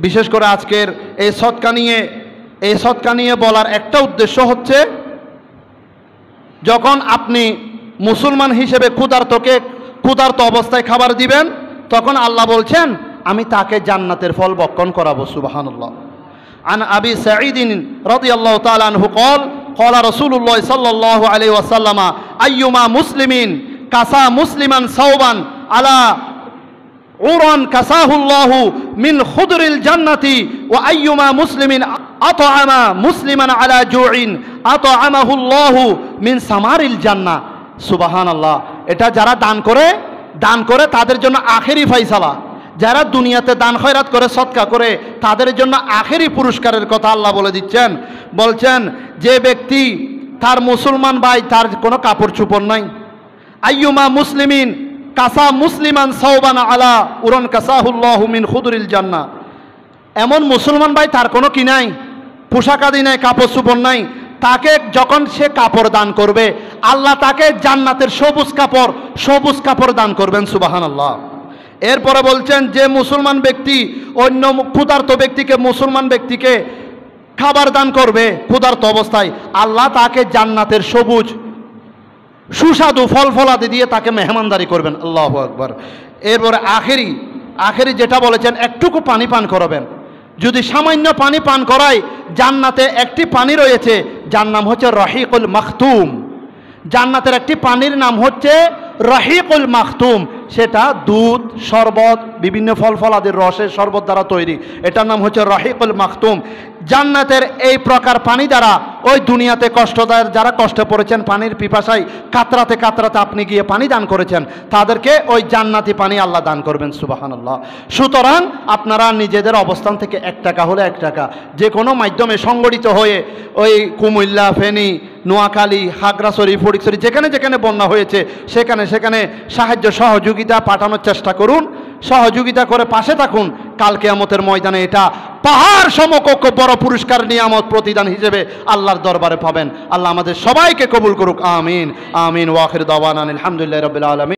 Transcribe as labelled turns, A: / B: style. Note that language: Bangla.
A: বিশেষ করে আজকের এই সদকা নিয়ে বলার একটা উদ্দেশ্য হচ্ছে, যখন আপনি মুসলমান হিসেবে ক্ষুধার্ত অবস্থায় খাবার দিবেন, তখন আল্লাহ বলছেন আমি তাকে জান্নাতের ফল ভক্ষণ করাবো। সুবহানাল্লাহ। আন আবি সাঈদ রাদিয়াল্লাহু তাআলা আনহু قال قال رسول الله صلى الله عليه وسلم ايما مسلم كسى مسلما ثوبا على عرى كساه الله من خضر الجنة وايما مسلم اطعم مسلما على جوع اطعمه الله من ثمار الجنة। সুবহানাল্লাহ। এটা যারা দান করে তাদের জন্য আখেরি ফয়সালা, যারা দুনিয়াতে দান খয়রাত করে সদকা করে তাদের জন্য আখেরি পুরস্কারের কথা আল্লাহ বলে দিচ্ছেন। বলছেন যে ব্যক্তি তার মুসলমান ভাই তার কোনো কাপড় চোপড় নাই, আইয়ুমা মুসলিমিন কাসা মুসলিমান সাওবান আলা উরান কাসাহুল্লাহু মিন খুদুরিল জান্নাহ, এমন মুসলমান ভাই তার কোনো কি নাই, পোশাক আদি নাই, কাপড় চোপড় নাই, তাকে যখন সে কাপড় দান করবে আল্লাহ তাকে জান্নাতের সবুজ কাপড় দান করবেন। সুবহানাল্লাহ। এরপরে বলছেন যে মুসলমান ব্যক্তি অন্য ক্ষুধার্ত ব্যক্তিকে মুসলমান ব্যক্তিকে খাবার দান করবে ক্ষুধার্ত অবস্থায়, আল্লাহ তাকে জান্নাতের সবুজ সুস্বাদু ফল ফলাদি দিয়ে তাকে মেহমানদারি করবেন। আল্লাহু আকবার। এরপরে আখেরি যেটা বলেছেন একটুকু পানি পান করাবেন। যদি সামান্য পানি পান করায়, জান্নাতে একটি পানি রয়েছে যার নাম হচ্ছে রহিকুল মাখতুম। জান্নাতের একটি পানির নাম হচ্ছে রহিকুল মাখতুম, সেটা দুধ, শরবত, বিভিন্ন ফল ফলাদির রসের শরবত দ্বারা তৈরি, এটার নাম হচ্ছে রহিকুল মাখতুম। জান্নাতের এই প্রকার পানি দ্বারা ওই দুনিয়াতে যারা কষ্টে পড়েছেন, পানির পিপাসায় কাতরাতে আপনি গিয়ে পানি দান করেছেন, তাদেরকে ওই জান্নাতি পানি আল্লাহ দান করবেন। সুবহানাল্লাহ। সুতরাং আপনারা নিজেদের অবস্থান থেকে 1 টাকা হলে 1 টাকা যে কোনো মাধ্যমে সংগঠিত হয়ে ওই কুমিল্লা, ফেনী, নোয়াখালী, খাগড়াছড়ি, ফটিকছড়ি যেখানে বন্যা হয়েছে সেখানে সাহায্য সহযোগিতা পাঠানোর চেষ্টা করুন, সহযোগিতা করে পাশে থাকুন। কাল কিয়ামতের ময়দানে এটা পাহাড় সমকক্ষ বড় পুরস্কার নিয়ামত প্রতিদান হিসেবে আল্লাহর দরবারে পাবেন। আল্লাহ আমাদের সবাইকে কবুল করুক। আমিন আমিন। ওয়া আখির দাওয়ানা আলহামদুলিল্লাহি রাব্বিল আলামিন।